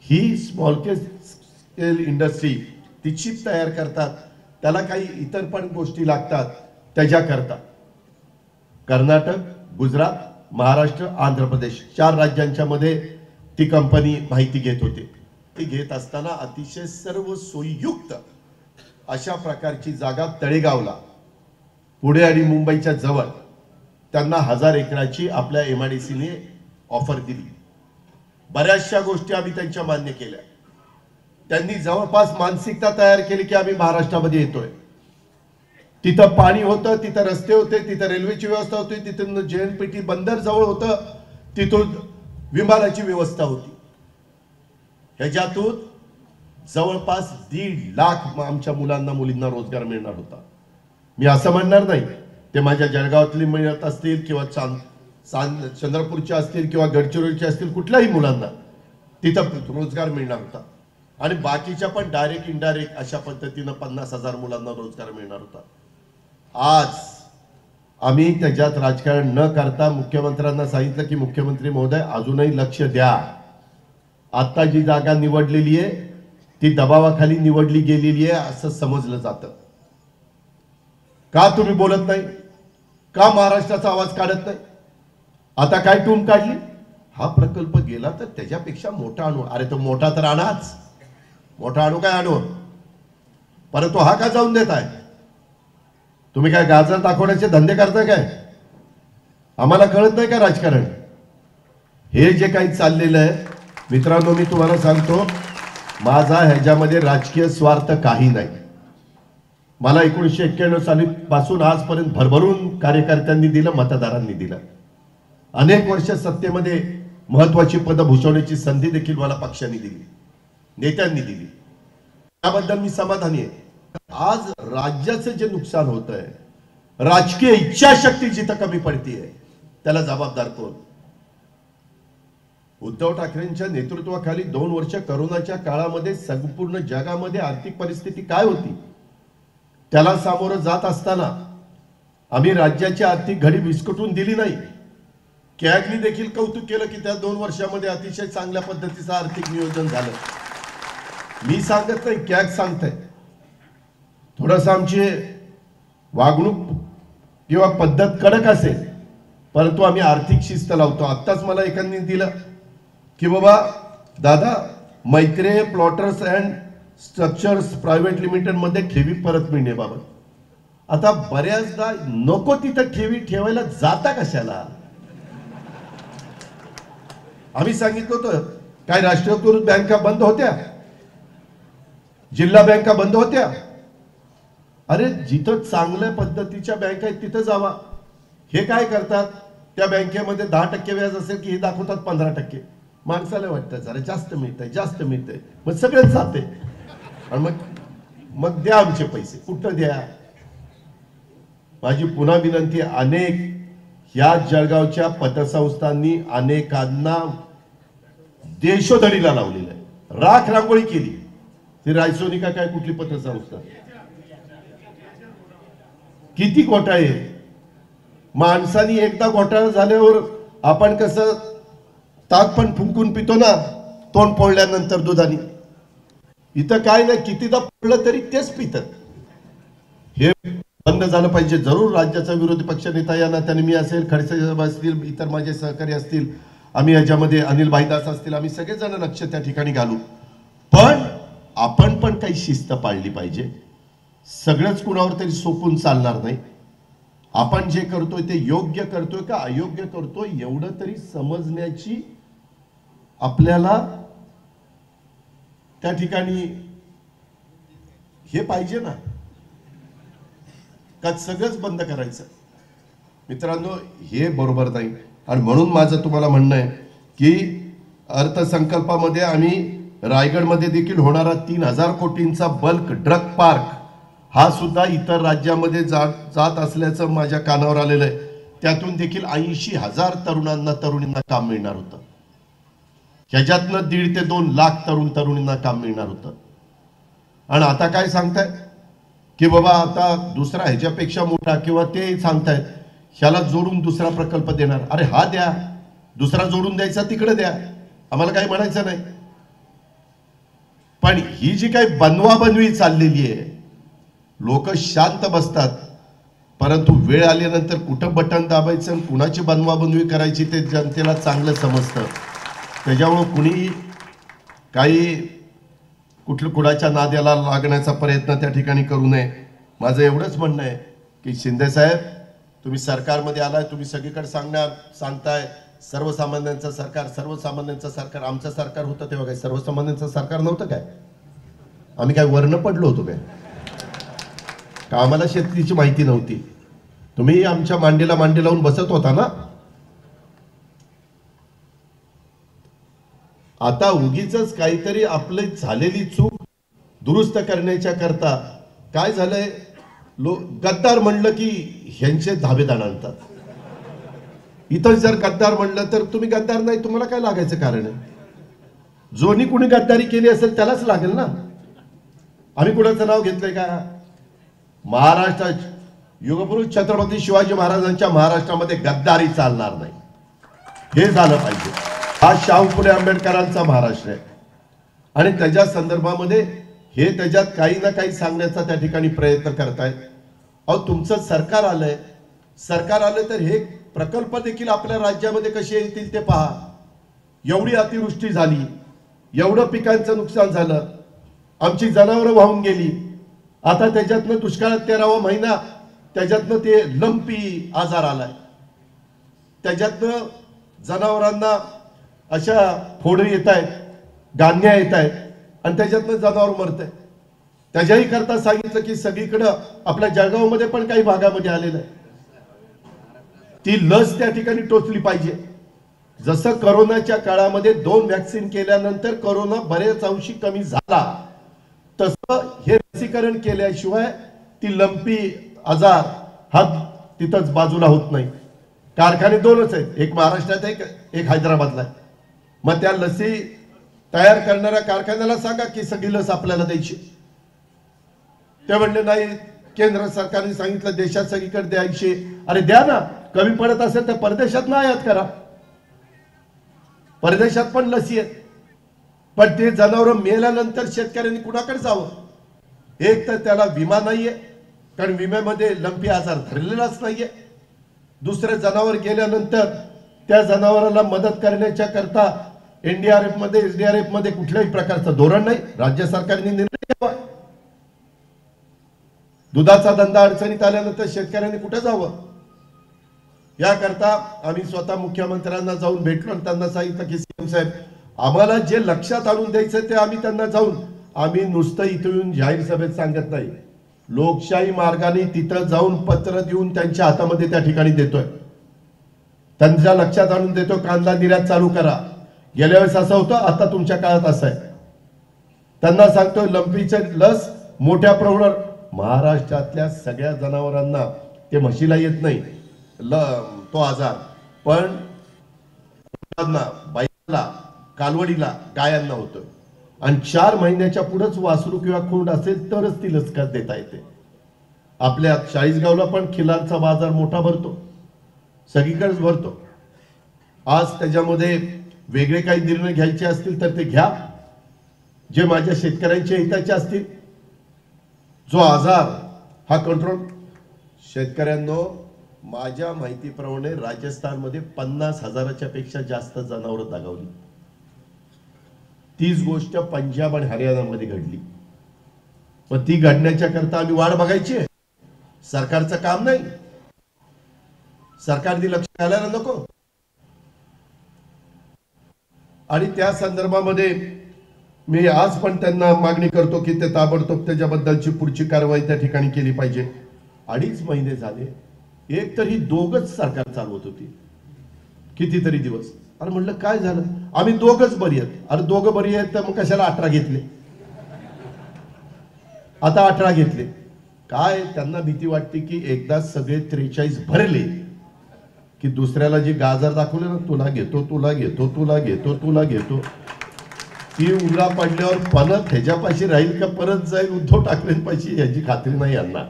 Speaker 1: ही स्मॉल स्केल इंडस्ट्री ती चिप तयार करतात, त्याला काही इतर पण गोष्टी लागतात त्याच्याकरता. कर्नाटक, गुजरात, महाराष्ट्र, आंध्र प्रदेश 4 राज्यांच्या मध्ये ती कंपनी माहिती घेत होती. ती घेत असताना अतिशय सर्व सोयीयुक्त अशा प्रकारची जागा तळेगावला, पुणे आणि मुंबईच्या जवळ त्यांना 1000 एकराची आपल्या MIDCने ऑफर दिली. बऱ्याचशा गोष्टी आम्ही त्यांच्या मान्य केल्या. त्यांनी जवळपास मानसिकता तयार केली की आम्ही महाराष्ट्रामध्ये येतोय. तिथं पाणी होतं, तिथं रस्ते होते, तिथं रेल्वेची व्यवस्था होती, तिथून JNPT बंदर जवळ होतं, तिथून विमानाची व्यवस्था होती. ह्याच्यातून जवळपास 1.5 लाख आमच्या मुलांना मुलींना रोजगार मिळणार होता. मी असं म्हणणार नाही ते माझ्या जळगावातली मिळत असतील किंवा चंद्रपूरच्या असतील किंवा गडचिरोलीच्या असतील, कुठल्याही मुलांना तिथं रोजगार मिळणार होता. आणि बाकीच्या पण डायरेक्ट इनडायरेक्ट अशा पद्धतीनं 50,000 मुलांना रोजगार मिळणार होता. आज आम्ही त्याच्यात राजकारण न करता मुख्यमंत्र्यांना सांगितलं की मुख्यमंत्री महोदय अजूनही लक्ष द्या. आता जी जागा निवडलेली आहे ती दबावाखाली निवडली गेलेली आहे असं समजलं जातं. का तुम्ही बोलत नाही? का महाराष्ट्राचा आवाज काढत नाही? आता काय टूम काढली? हा प्रकल्प गेला तर त्याच्यापेक्षा मोठा आणू. अरे तो मोठा तर आणाच, मोठा आणू काय आणू, परंतु हा का जाऊन देत आहे? तुम्ही काय गाजर दाखवण्याचे धंदे करताय काय? आम्हाला कळत नाही का राजकारण? हे जे काही चाललेलं आहे मित्रांनो, मी तुम्हाला सांगतो, माझा ह्याच्यामध्ये राजकीय स्वार्थ काही नाही. मला 1991 साली पासून आजपर्यंत भरभरून कार्यकर्त्यांनी दिलं, मतदारांनी दिलं. अनेक वर्ष सत्तेमध्ये महत्वाची पदं भूषवण्याची संधी देखील मला पक्षांनी दिली, नेत्यांनी दिली. त्याबद्दल मी समाधानी आहे. आज राज्याचं जे नुकसान होत आहे, राजकीय इच्छाशक्ती जिथं कमी पडतीये, त्याला जबाबदार कोण? उद्धव ठाकरेंच्या नेतृत्वाखाली 2 वर्ष करोनाच्या काळामध्ये संपूर्ण जगामध्ये आर्थिक परिस्थिती काय होती त्याला सामोरं जात असताना आम्ही राज्याची आर्थिक घडी विस्कटून दिली नाही. कॅगनी देखील कौतुक केलं की त्या 2 वर्षामध्ये अतिशय चांगल्या पद्धतीचं आर्थिक नियोजन झालं. मी सांगत नाही, कॅग सांगतंय. थोडंसं आमची वागणूक किंवा पद्धत कडक असेल, परंतु आम्ही आर्थिक शिस्त लावतो. आत्ताच मला एकांनी दिलं की बाबा दादा, Maitreya plotters and structures private limited मध्ये ठेवी परत मिळण्याबाबत. आता बऱ्याचदा नको तिथं ठेवी ठेवायला जाता कशाला? आम्ही सांगितलं होतं काय राष्ट्रीयकृत बँका बंद होत्या, जिल्हा बँका बंद होत्या. अरे जिथं चांगल्या पद्धतीच्या बँका आहेत तिथं जावा. हे काय करतात, त्या बँकेमध्ये 10% व्याज असेल की हे दाखवतात 15%. माणसाला वाटतं जरा जास्त मिळतंय, जास्त मिळतंय, मग सगळेच जाते. आणि मग द्या आमचे पैसे. कुठं द्या? माझी पुन्हा विनंती, अनेक या जळगावच्या पतसंस्थांनी अनेकांना देशोधडीला लावलेलं आहे, राख रांगोळी केली. ती रायसोनी का काय कुठली पतसंस्था? किती घोटाळे. माणसानी एकदा घोटाळा झाल्यावर आपण कसं ताक पण फुंकून पितो ना, तोंड फोडल्यानंतर दुधानी. इथं काय नाही, कितीदा पडलं तरी तेच पितात. हे बंद झालं पाहिजे. जरूर राज्याचा विरोधी पक्ष नेता या नात्याने मी असेल, खडसे साहेब असतील, इतर माझे सहकारी असतील, आम्ही याच्यामध्ये अनिल भाईदास असतील, आम्ही सगळेजण लक्ष त्या ठिकाणी घालू. पण आपण पण काही शिस्त पाळली पाहिजे. सगळंच कुणावर तरी सोपून चालणार नाही. आपण जे करतोय ते योग्य करतोय का अयोग्य करतोय एवढं तरी समजण्याची आपल्याला त्या ठिकाणी हे पाहिजे ना, का सगळंच बंद करायचं? मित्रांनो, हे बरोबर नाही. आणि म्हणून माझं तुम्हाला म्हणणं आहे की अर्थसंकल्पामध्ये आम्ही रायगडमध्ये देखील होणारा 3000 कोटींचा बल्क ड्रग पार्क हा सुद्धा इतर राज्यामध्ये जात असल्याचं माझ्या कानावर आलेलं आहे. त्यातून देखील 80,000 तरुणींना काम मिळणार होतं. ह्याच्यातनं 1.5 ते 2 लाख तरुणींना काम मिळणार होतं. आणि आता काय सांगतायत की बाबा आता दुसरा ह्याच्यापेक्षा मोठा, किंवा ते सांगतायत ह्याला जोडून दुसरा प्रकल्प देणार. अरे हा द्या, दुसरा जोडून द्यायचा तिकडे द्या, आम्हाला काही म्हणायचं नाही. पण ही जी काही बनवाबनवी चाललेली आहे, लोक शांत बसतात, परंतु वेळ आल्यानंतर कुठं बटन दाबायचं आणि कुणाची बनवाबनवी करायची ते जनतेला चांगलं समजतं. त्याच्यामुळं कुणी काही कुणाच्या नाद्याला लागण्याचा प्रयत्न त्या ठिकाणी करू नये. माझं एवढंच म्हणणं आहे की शिंदे साहेब, तुम्ही सरकारमध्ये आलाय, तुम्ही सगळीकडे सांगताय सर्वसामान्यांचं सरकार, सर्वसामान्यांचं सरकार. आमचं सरकार होतं तेव्हा काय सर्वसामान्यांचं सरकार नव्हतं काय? आम्ही काय वर्ण पडलो होतो काय? का आम्हाला शेतीची माहिती नव्हती? तुम्ही आमच्या मांडीला मांडी लावून बसत होता ना. आता उगीच काहीतरी आपली झालेली चूक दुरुस्त करण्याच्या करता काय झालंय, गद्दार म्हणलं की ह्यांचे धाबेदार आणतात. इथं जर गद्दार म्हणलं तर तुम्ही गद्दार नाही, तुम्हाला काय लागायचं कारण आहे? जोनी कुणी गद्दारी केली असेल त्यालाच लागेल ना. आम्ही कुणाचं नाव घेतलंय का? महाराष्ट्रात युगपुरुष छत्रपती शिवाजी महाराजांच्या महाराष्ट्रामध्ये गद्दारी चालणार नाही, हे झालं पाहिजे. हा शाहू फुले आंबेडकरांचा महाराष्ट्र आहे आणि त्याच्या संदर्भामध्ये हे त्याच्यात काही ना काही सांगण्याचा त्या ठिकाणी प्रयत्न करतायत. अहो, तुमचं सरकार आलंय तर हे प्रकल्प देखील आपल्या राज्यामध्ये कसे येतील ते पहा. एवढी अतिवृष्टी झाली, एवढं पिकांचं नुकसान झालं, आमची जनावरं वाहून गेली. आता त्याच्यातनं दुष्काळात 13वा महिना, त्याच्यातनं ते लंपी आजार आलाय, त्याच्यातनं जनावरांना अशा फोड येत आहेत, गांण्या येत आहेत आणि त्याच्यातनं जनावर मरतंय. त्याच्याही करता सांगितलं की सगळीकडं आपल्या जळगावमध्ये पण काही भागामध्ये आलेलं आहे, ती लस त्या ठिकाणी टोचली पाहिजे. जसं कोरोनाच्या काळामध्ये 2 व्हॅक्सिन केल्यानंतर कोरोना बरेच अंशी कमी झाला, तसं हे लसीकरण केल्याशिवाय ती लंपी आजार हा तिथंच बाजूला होत नाही. कारखाने 2च आहेत, एक महाराष्ट्रात आहे, एक हैदराबादला आहे. मग त्या लसी तयार करणाऱ्या कारखान्याला सांगा की सगळी लस आपल्याला द्यायची. ते म्हणले नाही, केंद्र सरकारने सांगितलं देशात सगळीकडे द्यायची. अरे द्या ना, कमी पडत असेल तर परदेशात ना आयात करा, परदेशात पण लसी आहेत. पण ते जनावर मेल्यानंतर शेतकऱ्यांनी कुणाकडे जावं? एक तर त्याला विमा नाहीये, कारण विम्यामध्ये लंपी आजार धरलेलाच नाहीये. दुसरे जनावर गेल्यानंतर त्या जनावराला मदत करण्याच्या करता एनडीआरएफ मध्ये एसडीआरएफ मध्ये कुठल्याही प्रकारचं धोरण नाही. राज्य सरकारने निर्णय घ्यावा. दुधाचा धंदा अडचणीत आल्यानंतर शेतकऱ्यांनी कुठे जावं? याकरता आम्ही स्वतः मुख्यमंत्र्यांना जाऊन भेटलो आणि त्यांना सांगितलं की सीएम साहेब, आम्हाला जे लक्षात आणून द्यायचं ते आम्ही त्यांना जाऊन, आम्ही नुसतं इथं येऊन जाहीर सभेत सांगत नाही, लोकशाही मार्गाने तिथं जाऊन पत्र देऊन त्यांच्या हातामध्ये त्या ठिकाणी देतोय, त्यांच्या लक्षात आणून देतो. कांदा निर्यात चालू करा. गेल्या वेळेस असं होतं, आता तुमच्या काळात असं आहे. त्यांना सांगतोय लंपीचं लस मोठ्या प्रमाणावर, महाराष्ट्रातल्या सगळ्या जनावरांना, ते म्हशीला येत नाही तो आजार, पण बैलाला, कालवडीला, गायांना होतं. आणि 4 महिन्याच्या पुढेच वासरू किंवा खोंड असेल तरच ती लस देता येते. आपल्या चाळीसगावला पण खिलारचा बाजार मोठा भरतो, सगळीकडेच भरतो. आज त्याच्यामध्ये वेगळे काही निर्णय घ्यायचे असतील तर ते घ्या, जे माझ्या शेतकऱ्यांच्या हिताचे असतील. जो आजार हा कंट्रोल, शेतकऱ्यांनो, माझ्या माहितीप्रमाणे राजस्थानमध्ये 50,000च्या पेक्षा जास्त जनावरं दगावली. तीच गोष्ट पंजाब आणि हरियाणामध्ये घडली. पण ती घडण्याच्या करता आम्ही वाट बघायची आहे? सरकारचं काम नाही? सरकारने लक्ष घालायला नको? आणि त्या संदर्भामध्ये मी आज पण त्यांना मागणी करतो की ते ताबडतोब त्याच्याबद्दलची पुढची कारवाई त्या ठिकाणी केली पाहिजे. 2.5 महिने झाले, एक तर ही दोघच सरकार चालवत होती कितीतरी दिवस. अरे म्हणलं काय झालं? आम्ही दोघच बरी आहेत. अरे दोघं बरी आहेत तर मग कशाला 18 घेतले? आता 18 घेतले काय? त्यांना भीती वाटते की एकदा सगळे 43 भरले की दुसऱ्याला जे गाजर दाखवले ना, तुला घेतो, तुला घेतो, तुला घेतो, तुला घेतो, ती उघडा पडल्यावर परत ह्याच्यापाशी राहील का परत जाईल उद्धव ठाकरेंपाशी याची खात्री नाही यांना.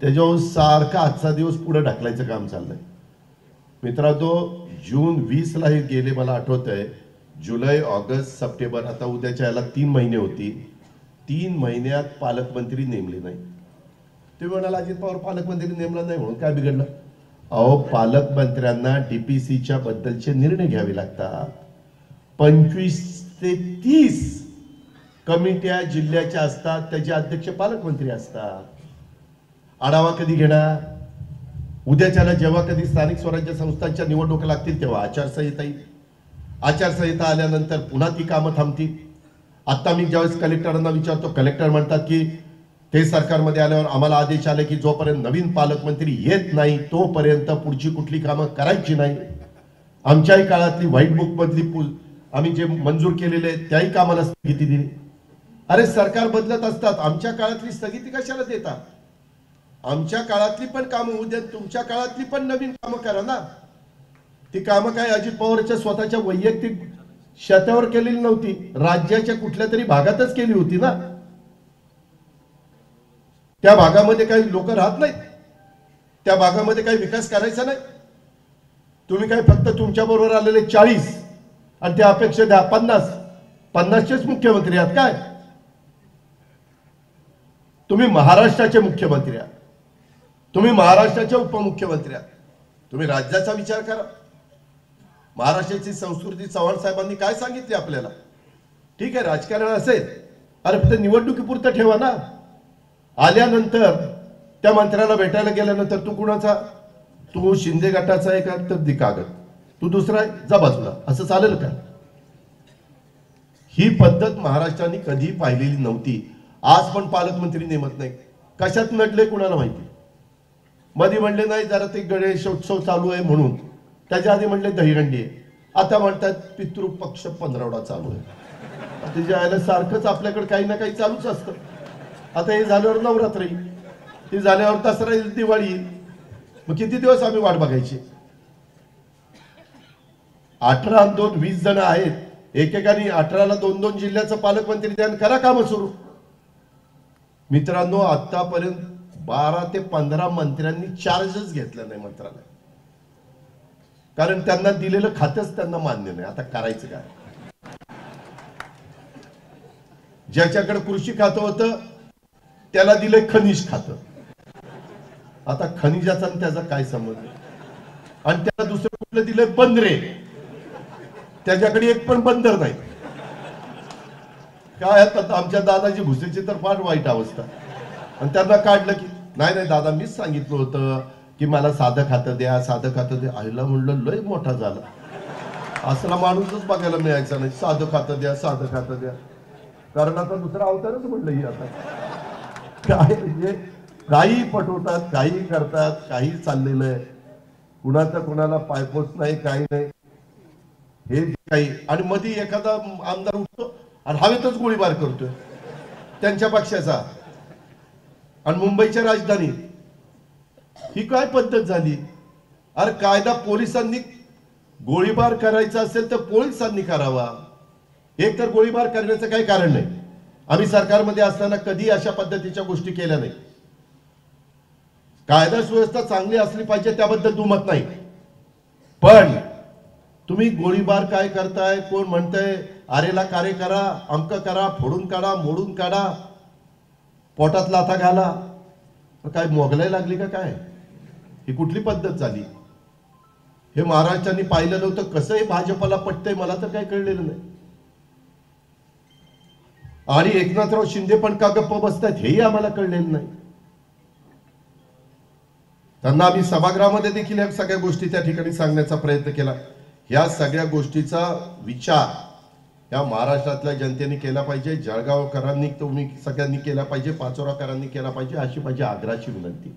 Speaker 1: त्याच्यावर सारखा आजचा दिवस पुढे ढकलायचं काम चाललंय. मित्रांनो, जून 20 ला हे गेले, मला आठवत आहे, जुलै, ऑगस्ट, सप्टेंबर, आता उद्याच्या याला 3 महिने होती. 3 महिन्यात पालकमंत्री नेमले नाही. ते म्हणाला अजित पवार पालकमंत्री नेमला नाही म्हणून काय बिघडलं? अहो, पालकमंत्र्यांना डीपीसीच्या बद्दलचे निर्णय घ्यावे लागतात. 25 ते 30 कमिट्या जिल्ह्याच्या असतात, त्याचे अध्यक्ष पालकमंत्री असतात. आढावा कधी घेणार? उद्याच्याला जेव्हा कधी स्थानिक स्वराज्य संस्थांच्या निवडणुका लागतील तेव्हा आचारसंहिता येईल. आचारसंहिता आल्यानंतर पुन्हा ती कामं थांबतील. आता मी ज्यावेळेस कलेक्टरांना विचारतो, कलेक्टर म्हणतात की ते सरकारमध्ये आल्यावर आम्हाला आदेश आले की जोपर्यंत नवीन पालकमंत्री येत नाही तोपर्यंत पुढची कुठली कामं करायची नाही. आमच्याही काळातली व्हाईट बुक मधली आम्ही जे मंजूर केलेले त्याही कामाला स्थगिती दिली. अरे सरकार बदलत असतात, आमच्या काळातली स्थगिती कशाला देतात? आमच्या काळातली पण कामं उद्या तुमच्या काळातली पण नवीन कामं करा ना. ती कामं काय अजित पवारच्या स्वतःच्या वैयक्तिक शेतावर केलेली नव्हती, राज्याच्या कुठल्या तरी भागातच केली होती ना. त्या भागामध्ये काही लोक राहत नाहीत. त्या भागामध्ये काही विकास करायचा नाही? तुम्ही काय फक्त तुमच्या बरोबर आलेले 40 आणि त्या अपेक्षा द्या 50चेच मुख्यमंत्री आहात काय? तुम्ही महाराष्ट्राचे मुख्यमंत्री आहात, तुम्ही महाराष्ट्राचे उपमुख्यमंत्री आहात, तुम्ही राज्याचा विचार करा. महाराष्ट्राची संस्कृती चव्हाण साहेबांनी काय सांगितली आपल्याला? ठीक आहे राजकारण असेल, अरे फक्त निवडणुकीपुरतं ठेवा ना. आल्यानंतर त्या मंत्र्याला भेटायला गेल्यानंतर तू कुणाचा, तू शिंदे गटाचा आहे का, तर दि कागद, तू दुसरा आहे जा बाजूला, असं चालेल का? ही पद्धत महाराष्ट्राने कधी पाहिलेली नव्हती. आज पण पालकमंत्री नेमत नाही. कशात नडले कुणाला माहिती. मध्ये म्हणले नाही जरा ते गणेशोत्सव चालू आहे म्हणून, त्याच्या आधी म्हणले दहीहंडी आहे, आता म्हणतात पितृपक्ष 15वडा चालू आहे. त्याच्या आयला सारखंच आपल्याकडे काही ना काही चालूच असतं. आता हे झाल्यावर नवरात्र येईल, ते झाल्यावर दसरा येईल, दिवाळी येईल, मग किती दिवस आम्ही वाट बघायची? 18 आणि 2 20 जण आहेत, एकेकाने 18ला 2-2 जिल्ह्याचं पालकमंत्री द्या, करा कामं सुरू. मित्रांनो आतापर्यंत 12 ते 15 मंत्र्यांनी चार्जच घेतला नाही मंत्रालय, कारण त्यांना दिलेलं खातंच त्यांना मान्य नाही. आता करायचं काय? ज्याच्याकडे कृषी खातं होतं त्याला दिलंय खनिज खातं. आता खनिजाचा त्याचा काय संबंध? आणि त्याला दुसरं कुठलं दिलंय बंदरे, त्याच्याकडे एक पण बंदर नाही. काय आता आमच्या दादाजी भुसेची तर फार वाईट अवस्था. आणि त्यांना काढलं की नाही दादा मीच सांगितलं होतं की मला साधं खातं द्या, साधं खातं द्या. आईला म्हणलं लय मोठा झाला, असला माणूसच बघायला मिळायचा नाही. साधं खातं द्या, साधं खातं द्या, कारण आता दुसरा अवतारच म्हणलं ही. आता काय म्हणजे काही पटवतात, काही करतात, काही चाललेलं आहे. कुणाचं कुणाला पायपोच नाही, काही नाही हे काही. आणि मध्ये एखादा आमदार उठतो आणि हवेतच गोळीबार करतोय त्यांच्या पक्षाचा. आणि मुंबईच्या राजधानीत ही काय पद्धत झाली? अरे कायदा पोलिसांनी गोळीबार करायचा असेल तर पोलिसांनी करावा, एक तर गोळीबार करण्याचं काही कारण नाही. आम्ही सरकारमध्ये असताना कधी अशा पद्धतीच्या गोष्टी केल्या नाही. कायदा सुव्यवस्था चांगली असली पाहिजे त्याबद्दल दुमत नाही, पण तुम्ही गोळीबार काय करताय? कोण म्हणतंय आरेला कार्य करा, अंक करा, फोडून काढा, मोडून काढा, पोटात लाथा घाला. काय मोगलाई लागली का काय? ही कुठली पद्धत झाली? हे महाराष्ट्राने पाहिलं नव्हतं. कसंही भाजपला पटतंय मला तर काही कळलेलं नाही. आणि एकनाथराव शिंदे पण का गप्प बसतात हेही आम्हाला कळलेलं नाही. त्यांना आम्ही सभागृहामध्ये देखील या सगळ्या गोष्टी त्या ठिकाणी सांगण्याचा प्रयत्न केला. या सगळ्या गोष्टीचा विचार या महाराष्ट्रातल्या जनतेने केला पाहिजे. जळगावकरांनी तुम्ही सगळ्यांनी केला पाहिजे, पाचोराकरांनी केला पाहिजे, अशी माझी आग्रहाची विनंती.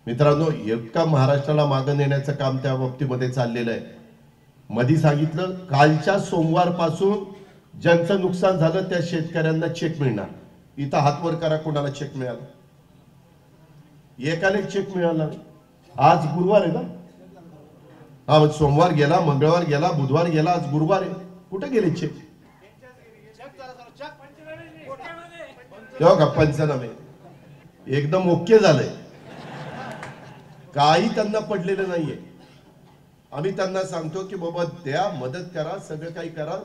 Speaker 1: मित्रांनो इतका महाराष्ट्राला मागे नेण्याचं काम त्या बाबतीमध्ये चाललेलं आहे. मधी सांगितलं कालच्या सोमवारपासून ज्यांचं नुकसान झालं त्या शेतकऱ्यांना चेक मिळणार. इथं हातवर करा कोणाला चेक मिळाला? एकाला चेक मिळाला. आज गुरुवार आहे ना? हा सोमवार गेला, मंगळवार गेला, बुधवार गेला, आज गुरुवार आहे. कुठे गेले चेक? तेव्हा का पंचनामे एकदम ओके झालंय, काही त्यांना पडलेलं नाहीये. आम्ही त्यांना सांगतो की बाबा द्या, मदत करा, सगळं काही करा.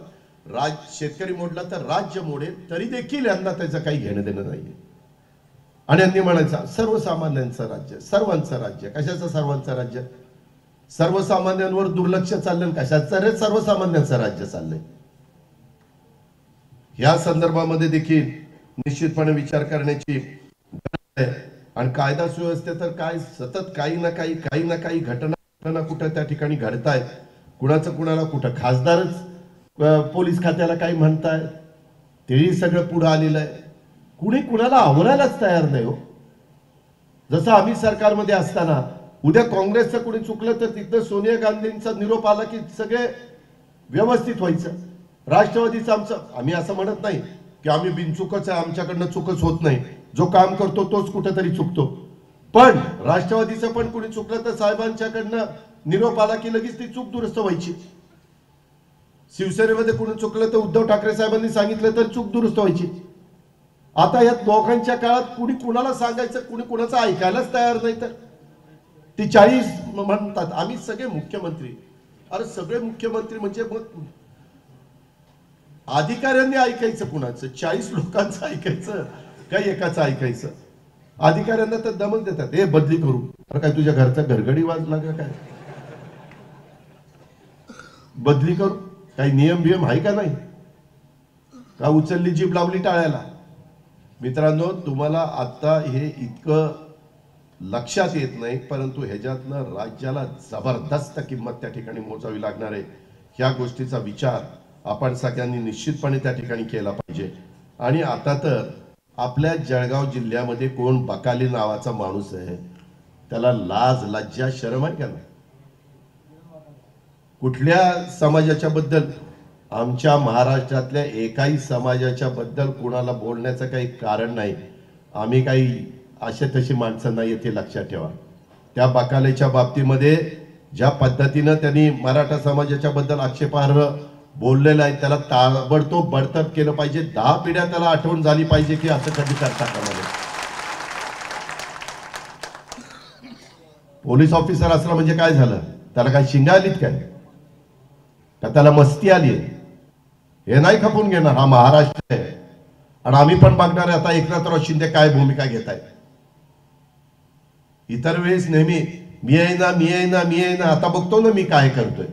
Speaker 1: शेतकरी मोडला तर राज्य मोडेल, तरी देखील यांना त्याचं काही घेणं देणं नाहीये. आणि यांनी म्हणायचं सर्वसामान्यांचं राज्य, सर्वांचं राज्य. कशाचं सर्वांचं राज्य? सर्वसामान्यांवर दुर्लक्ष चाललं. कशाचं रे सर्वसामान्यांचं राज्य चाललंय? या संदर्भामध्ये देखील निश्चितपणे विचार करण्याची गरज आहे. आणि कायदा सुव्यवस्था तर काय सतत काही ना काही घटना कुठं त्या ठिकाणी घडतायत. कुणाचं कुणाला कुठं खासदारच पोलीस खात्याला काही म्हणताय, तेही सगळं पुढे आलेलं आहे. कुणी कुणाला आवरायलाच तयार नाही हो. जसं आम्ही सरकारमध्ये असताना उद्या काँग्रेसचं कुणी चुकलं तर तिथं सोनिया गांधींचा निरोप आला की सगळे व्यवस्थित व्हायचं. राष्ट्रवादीचं आमचं, आम्ही असं म्हणत नाही की आम्ही बिनचुकच आहे, आमच्याकडनं चुकच होत नाही, जो काम करतो तोच कुठेतरी चुकतो. पण राष्ट्रवादीचं पण कुणी चुकलं तर साहेबांच्याकडनं निरोप आला की लगेच ती चूक दुरुस्त व्हायची. शिवसेनेमध्ये कुणी चुकलं तर उद्धव ठाकरे साहेबांनी सांगितलं तर चूक दुरुस्त व्हायची. आता या दोघांच्या काळात कुणी कुणाला सांगायचं, कुणी कुणाचं ऐकायलाच तयार नाही. तर ती 40 म्हणतात आम्ही सगळे मुख्यमंत्री. अरे सगळे मुख्यमंत्री म्हणजे मग अधिकाऱ्यांनी ऐकायचं कुणाचं? 40 लोकांचं ऐकायचं का एकाचं ऐकायचं? अधिकाऱ्यांना तर दमच देतात, हे बदली करू. अरे काय तुझ्या घरचा घरगडी वाजला का काय? बदली करू काही नियम बियम आहे का नाही? का उचलली जीभ लावली टाळ्याला? मित्रांनो, तुम्हाला आता हे इतकं लक्षात येत नाही, परंतु ह्याच्यातनं राज्याला जबरदस्त किंमत त्या ठिकाणी मोजावी लागणार आहे. ह्या गोष्टीचा विचार आपण सगळ्यांनी निश्चितपणे त्या ठिकाणी केला पाहिजे. आणि आता तर आपल्या जळगाव जिल्ह्यामध्ये कोण बकाली नावाचा माणूस आहे, त्याला लाज लज्जा शरम आहे का नाही? कुठल्या समाजाच्या बद्दल? आमच्या महाराष्ट्रातल्या एकाही समाजाच्या बद्दल कोणाला बोलण्याचं काही कारण नाही. आम्ही काही असे तशी माणसं नाही, ते लक्षात ठेवा. त्या बकालेच्या बाबतीमध्ये ज्या पद्धतीनं त्यांनी मराठा समाजाच्या बद्दल आक्षेपार्ह बोललेलं आहे, त्याला ताबडतोब बडतर्फ केलं पाहिजे. 10 पिढ्या त्याला आठवण झाली पाहिजे की असं कधी करता कामा नये. पोलीस ऑफिसर असला म्हणजे काय झालं? त्याला काय शिंगा आलीत काय? का त्याला मस्ती आली? हे नाही खपून घेणार. हा महाराष्ट्र आहे आणि आम्ही पण बघणार आहे आता एकनाथराव शिंदे काय भूमिका घेत आहेत. इतर वेळेस नेहमी मी आहे ना, मी आहे ना, मी आहे ना. आता बघतो ना मी काय करतोय.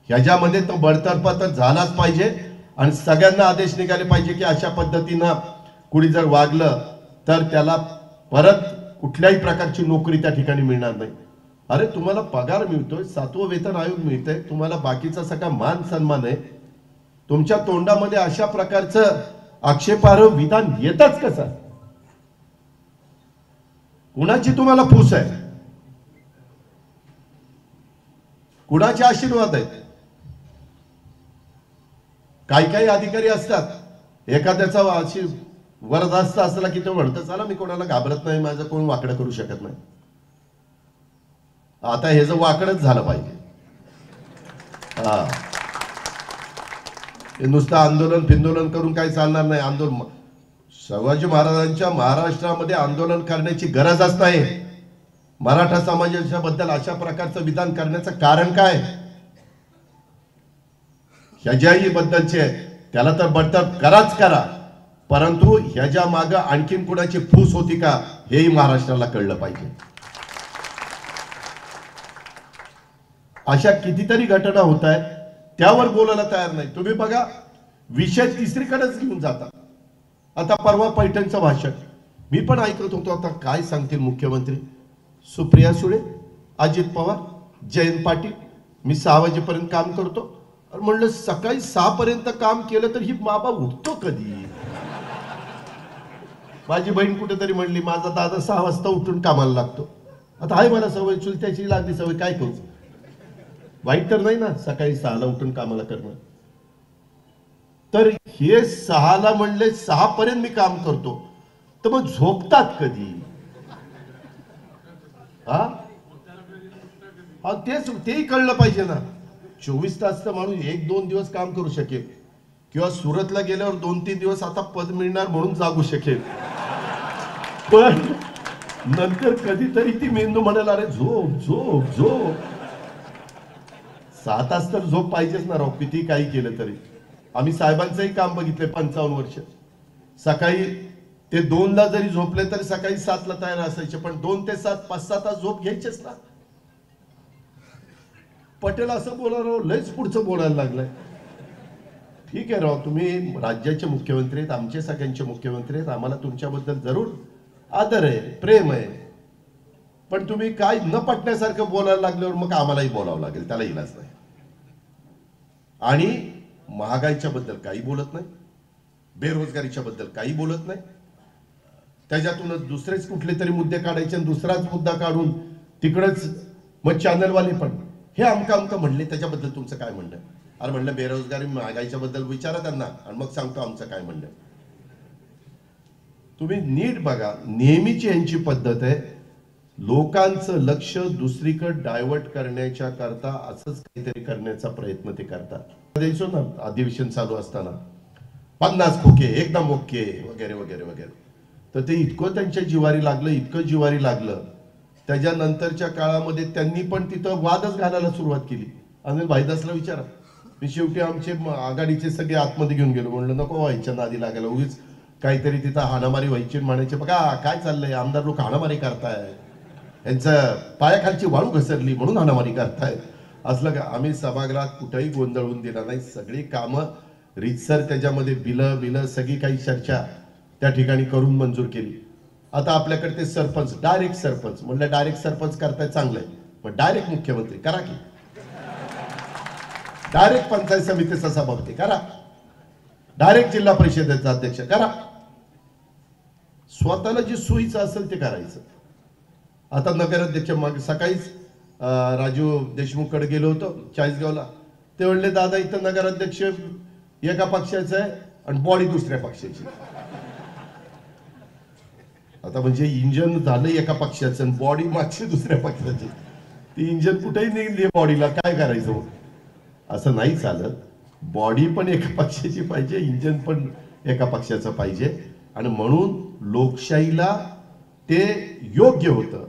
Speaker 1: ह्याच्यामध्ये तो बडतर्फा तर झालाच पाहिजे आणि सगळ्यांना आदेश निघाले पाहिजे की अशा पद्धतीनं कुणी जर वागलं तर त्याला परत कुठल्याही प्रकारची नोकरी त्या ठिकाणी मिळणार नाही. अरे तुम्हाला पगार मिळतोय, 7वं वेतन आयोग मिळतंय, तुम्हाला बाकीचा सगळा मान सन्मान आहे. तुमच्या तोंडामध्ये अशा प्रकारचं आक्षेपार्ह विधान येतच कसं? कुणाची तुम्हाला फूस आहे? कुणाचे आशीर्वाद आहेत? काही काही अधिकारी असतात, एखाद्याचा अशी वरदास्त असला की तो म्हणतो चला मी कोणाला घाबरत नाही, माझं कोण वाकडं करू शकत नाही. आता हे जर वाकडच झालं पाहिजे. हा, नुसतं आंदोलन फिंदोलन करून काही चालणार नाही. आंदोलन शिवाजी महाराजांच्या महाराष्ट्रामध्ये आंदोलन करण्याची गरजच नाही. मराठा समाजाच्या बद्दल अशा प्रकारचं विधान करण्याचं कारण काय? ह्याच्याही बद्दलचे त्याला तर बडतर्फ कराच करा, परंतु ह्याच्या मागे आणखीन कुणाची फूस होती का हेही महाराष्ट्राला कळलं पाहिजे. अशा कितीतरी घटना होत आहेत, त्यावर बोलायला तयार नाही. तुम्ही बघा, विषय तिसरीकडेच घेऊन जाता. आता परवा पैठणचं भाषण मी पण ऐकत होतो. आता काय सांगतील मुख्यमंत्री? सुप्रिया सुळे, अजित पवार, जयंत पाटील, मी 6 वाजेपर्यंत काम करतो. म्हणलं सकाळी 6 पर्यंत काम केलं तर ही बाबा उठतो कधी? माझी बहीण कुठेतरी म्हणली माझा दादा 6 वाजता उठून कामाला लागतो. आता आहे मला सवय, चुलत्याची लागली सवय, काय करू? वाईट तर नाही ना सकाळी 6ला उठून कामाला करणं. तर हे 6ला म्हणले 6 पर्यंत मी काम करतो, तर मग झोपतात कधी? हा, तेच तेही कळलं पाहिजे ना. 24 तास तर माणूस 1-2 दिवस काम करू शकेल, किंवा सुरतला गेल्यावर 2-3 दिवस आता पद मिळणार म्हणून जागू शकेल. पण नंतर कधीतरी ती मेंदू म्हणाल अरे झोप झोप झोप. 6 तास तर झोप पाहिजेच ना राव, किती काही केलं तरी. आम्ही साहेबांचंही काम बघितलंय 55 वर्ष. सकाळी ते 2ला जरी झोपले तरी सकाळी 7ला तयार असायचे, पण 2 ते 7 5-6 तास झोप घ्यायचेच ना. पटेल असं बोलायला लयच पुढचं बोलायला लागलंय. ठीक आहे राव, तुम्ही राज्याचे मुख्यमंत्री आहेत, आमचे सगळ्यांचे मुख्यमंत्री आहेत, आम्हाला तुमच्याबद्दल जरूर आदर आहे, प्रेम आहे. पण तुम्ही काय न पटण्यासारखं बोलायला लागल्यावर मग आम्हालाही बोलावं लागेल, त्याला इलाज नाही. आणि महागाईच्या बद्दल काही बोलत नाही, बेरोजगारीच्या बद्दल काही बोलत नाही. त्याच्यातूनच दुसरेच कुठले तरी मुद्दे काढायचे आणि दुसराच मुद्दा काढून तिकडच मग चॅनलवाली पण हे अमका म्हणले, त्याच्याबद्दल तुमचं काय म्हणणं? अरे म्हणलं बेरोजगारी महागाईच्या बद्दल विचारा त्यांना आणि मग सांगतो आमचं काय म्हणणं. तुम्ही नीट बघा, नेहमीची यांची पद्धत आहे, लोकांचं लक्ष दुसरीकडे डायव्हर्ट करण्याच्या करता असंच काहीतरी करण्याचा प्रयत्न ते करतात. द्यायचो ना अधिवेशन चालू असताना 50 खोके एकदम ओके वगैरे वगैरे वगैरे. तर ते इतकं त्यांच्या जिवारी लागलं, इतकं जिवारी लागलं, त्याच्यानंतरच्या काळामध्ये त्यांनी पण तिथं वादच घालायला सुरुवात केली. आणि भाईदासला विचारा, मी शेवटी आमचे आघाडीचे सगळे आतमध्ये घेऊन गेलो. म्हणलं नको व्हायच्या नादी लागायला, उगीच काहीतरी तिथं हाणामारी व्हायची, म्हणायचे बघा काय चाललंय, आमदार लोक हाणामारी करताय, यांचं पायाखालची वाळू घसरली म्हणून हाणामारी करताय. असलं का? आम्ही सभागृहात कुठेही गोंधळून दिला नाही. सगळी कामं रीतसर त्याच्यामध्ये बिलं सगळी काही चर्चा त्या ठिकाणी करून मंजूर केली. आता आपल्याकडे ते सरपंच, डायरेक्ट सरपंच, म्हणलं डायरेक्ट सरपंच करताय चांगलंय, पण डायरेक्ट मुख्यमंत्री करा की, डायरेक्ट पंचायत समितीचा सभापती करा, डायरेक्ट जिल्हा परिषदेचा अध्यक्ष करा. स्वतःला जे सोयीचं असेल ते करायचं. आता नगराध्यक्ष मागे सकाळीच राजू देशमुखकडे गेलो होतो चाळीसगावला. ते म्हणले दादा इथं नगराध्यक्ष एका पक्षाचा आहे आणि बॉडी दुसऱ्या पक्षाची. आता म्हणजे इंजन झालं एका पक्षाचं आणि बॉडी मागची दुसऱ्या पक्षाची. ती इंजन कुठेही निघली बॉडीला, काय करायचं? असं नाही चालत. बॉडी पण एका पक्षाची पाहिजे, इंजन पण एका पक्षाचं पाहिजे. आणि म्हणून लोकशाहीला ते योग्य होतं.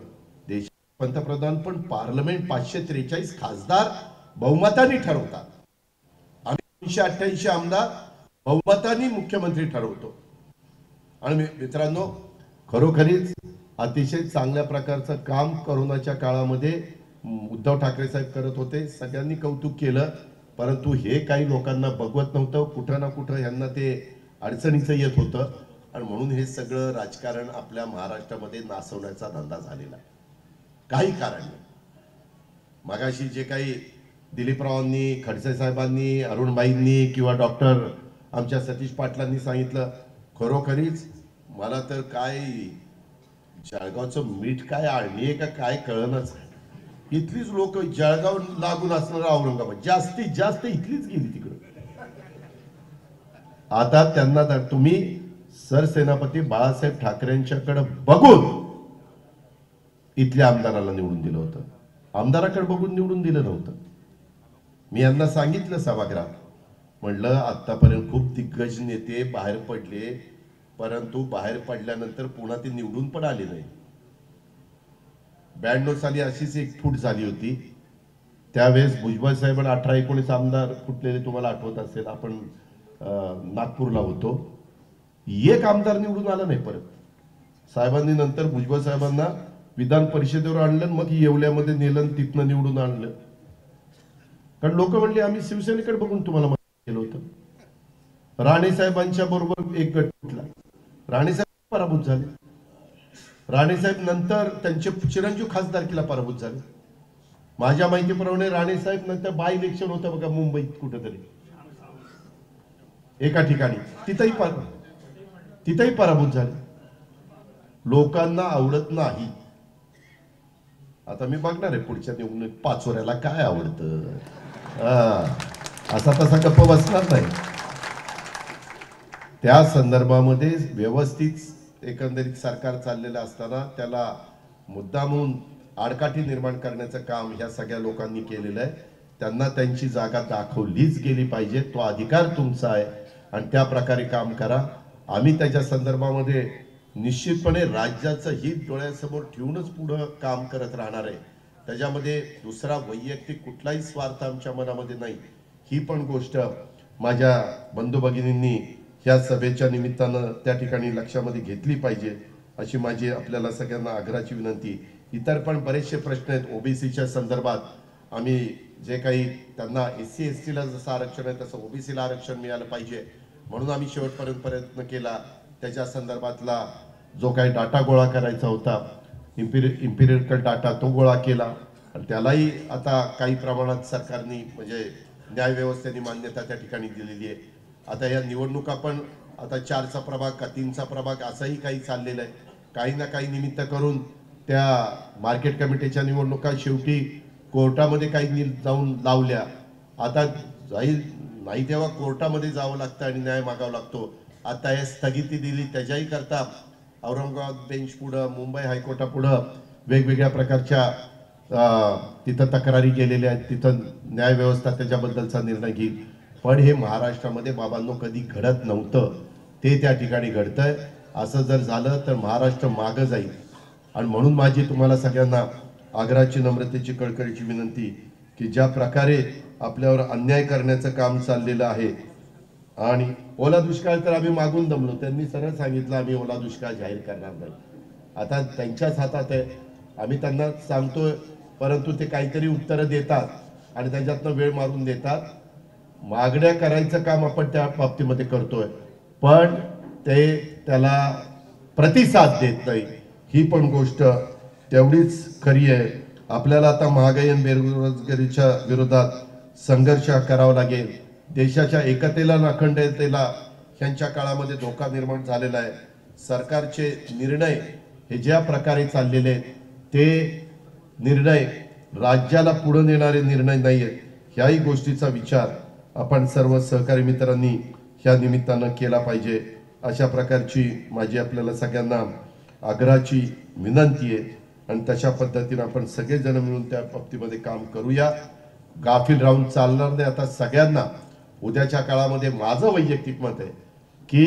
Speaker 1: देश पंतप्रधान पण पार्लमेंट 543 खासदार बहुमताने ठरवतात. आम्ही 388 आमदार बहुमताने मुख्यमंत्री ठरवतो. आणि मित्रांनो, खरोखरीच अतिशय चांगल्या प्रकारचं काम कोरोनाच्या काळामध्ये उद्धव ठाकरे साहेब करत होते. सगळ्यांनी कौतुक केलं. परंतु हे काही लोकांना बघवत नव्हतं. कुठं ना कुठं यांना ते अडचणीचं येत होतं. आणि म्हणून हे सगळं राजकारण आपल्या महाराष्ट्रामध्ये नासवण्याचा धंदा झालेला आहे. काही कारण नाही. मगाशी जे काही दिलीपरावांनी, खडसे साहेबांनी, अरुणबाईंनी किंवा डॉक्टर आमच्या सतीश पाटलांनी सांगितलं, खरोखरीच मला तर काय जळगावचं मीठ काय आळणी आहे का काय कळणच. इथलीच लोक जळगाव लागून असणार औरंगाबाद जास्तीत जास्त इथलीच गेली तिकडं. आता त्यांना तर तुम्ही सरसेनापती बाळासाहेब ठाकरेंच्याकडे बघून इथल्या आमदाराला निवडून दिलं होतं. आमदाराकडे बघून निवडून दिलं नव्हतं. मी यांना सांगितलं सभागृहात, म्हणलं आतापर्यंत खूप दिग्गज नेते बाहेर पडले, परंतु बाहेर पडल्यानंतर पुन्हा ते निवडून पण आले नाही. 92 साली अशीच एक फूट झाली होती. त्यावेळेस भुजबळ साहेबांना 18-19 आमदार फुटलेले तुम्हाला आठवत असेल. आपण नागपूरला होतो. एक आमदार निवडून आला नाही परत. साहेबांनी नंतर भुजबळ साहेबांना विधान परिषदेवर आणलं, मग येवल्यामध्ये नेलं, तिथनं निवडून आणलं. कारण लोक म्हणले आम्ही शिवसेनेकडे बघून तुम्हाला मत केलं होतं. राणे साहेबांच्या बरोबर एक गट फुटला. राणे साहेब पराभूत झाले. राणे साहेब नंतर त्यांचे चिरंजीव खासदारकीला पराभूत झाले. माझ्या माहितीप्रमाणे राणे साहेब नंतर बाय इलेक्शन होतं बघा मुंबईत कुठेतरी एका ठिकाणी, तिथेही पराभूत झाले. लोकांना आवडत नाही. आता मी बघणार आहे पुढच्या निवडणुकीत पाचोऱ्याला काय आवडतं. असा तसा गप्प बसणार नाही. त्या संदर्भामध्ये व्यवस्थित एकंदरीत सरकार चाललेलं असताना त्याला मुद्दामून आडकाठी निर्माण करण्याचं काम ह्या सगळ्या लोकांनी केलेलं आहे. त्यांना त्यांची जागा दाखवलीच गेली पाहिजे. तो अधिकार तुमचा आहे आणि त्या प्रकारे काम करा. आम्ही त्याच्या संदर्भामध्ये निश्चितपणे राज्याचं हित डोळ्यासमोर ठेवूनच पुढं काम करत राहणार आहे. त्याच्यामध्ये दुसरा वैयक्तिक कुठलाही स्वार्थ आमच्या मनामध्ये नाही. ही पण गोष्ट माझ्या बंधू भगिनींनी ह्या सभेच्या निमित्तानं त्या ठिकाणी लक्षामध्ये घेतली पाहिजे, अशी माझी आपल्याला सगळ्यांना आग्रहाची विनंती. इतर पण बरेचसे प्रश्न आहेत ओबीसीच्या संदर्भात. आम्ही जे काही त्यांना SC ST ला जसं आरक्षण आहे तसं ओबीसीला आरक्षण मिळालं पाहिजे म्हणून आम्ही शेवटपर्यंत प्रयत्न केला. त्याच्या संदर्भातला जो काही डाटा गोळा करायचा होता, इम्पिरिकल डाटा, तो गोळा केला आणि त्यालाही आता काही प्रमाणात सरकारने म्हणजे न्याय व्यवस्थेने मान्यता त्या ठिकाणी दिलेली आहे. आता या निवडणुका पण आता 4चा प्रभाग का 3चा प्रभाग असंही काही चाललेलं आहे. काही ना काही निमित्त करून त्या मार्केट कमिटीच्या निवडणुका शेवटी कोर्टामध्ये काही जाऊन लावल्या. आता जाईल नाही तेव्हा कोर्टामध्ये जावं लागतं आणि न्याय मागावा लागतो. आता हे स्थगिती दिली त्याच्याही करता औरंगाबाद बेंच पुढं, मुंबई हायकोर्टापुढं वेगवेगळ्या प्रकारच्या तिथं तक्रारी केलेल्या आहेत. तिथं न्याय व्यवस्था त्याच्याबद्दलचा निर्णय घेईल. पण हे महाराष्ट्रामध्ये बाबांनो कधी घडत नव्हतं, ते त्या ठिकाणी घडतंय. असं जर झालं तर महाराष्ट्र मागं जाईल. आणि म्हणून माझी तुम्हाला सगळ्यांना आग्रहाची नम्रतेची कळकळीची विनंती की ज्या प्रकारे आपल्यावर अन्याय करण्याचं काम चाललेलं आहे आणि ओला दुष्काळ तर आम्ही मागून दमलो, त्यांनी सरळ सांगितलं आम्ही ओला दुष्काळ जाहीर करणार नाही. आता त्यांच्याच हातात आहे, आम्ही त्यांना सांगतोय परंतु ते काहीतरी उत्तरं देतात आणि त्याच्यातनं वेळ मारून देतात. मागण्या करायचं काम आपण त्या बाबतीमध्ये करतोय पण ते त्याला प्रतिसाद देत नाही, ही पण गोष्ट तेवढीच खरी आहे. आपल्याला आता महागाई आणि बेरोजगारीच्या विरोधात संघर्ष करावा लागेल. देशाच्या एकतेला आणि अखंडतेला ह्यांच्या काळामध्ये धोका निर्माण झालेला आहे. सरकारचे निर्णय हे ज्या प्रकारे चाललेले आहेत ते निर्णय राज्याला पुढे नेणारे निर्णय नाही आहेत. ह्याही गोष्टीचा विचार आपण सर्व सहकारी मित्रांनी ह्या निमित्तानं केला पाहिजे. अशा प्रकारची माझी आपल्याला सगळ्यांना आग्रहाची विनंती आहे आणि तशा पद्धतीने आपण सगळेजण मिळून त्या बाबतीमध्ये काम करूया. गाफील राहून चालणार नाही. आता सगळ्यांना उद्याच्या काळामध्ये माझं वैयक्तिक मत आहे की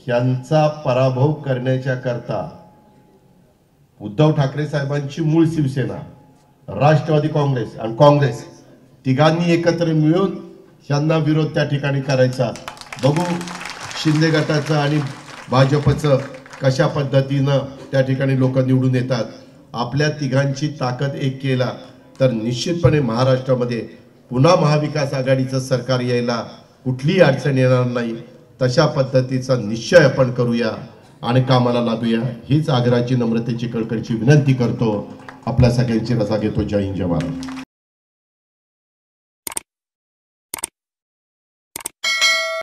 Speaker 1: ह्यांचा पराभव करण्याच्या करता उद्धव ठाकरे साहेबांची मूळ शिवसेना, राष्ट्रवादी काँग्रेस आणि काँग्रेस तिघांनी एकत्र मिळून ह्यांना विरोध त्या ठिकाणी करायचा. बघू शिंदे गटाचं आणि भाजपचं कशा पद्धतीनं त्या ठिकाणी लोक निवडून येतात. आपल्या तिघांची ताकद एक केला तर निश्चितपणे महाराष्ट्रामध्ये पुन्हा महाविकास आघाडीचं सरकार यायला कुठलीही अडचण येणार नाही. तशा पद्धतीचा निश्चय आपण करूया आणि कामाला लागूया. हीच आग्रहाची नम्रतेची कळकळीची विनंती करतो. आपल्या सगळ्यांची रजा घेतो. जय हिंद, जय महाराष्ट्र.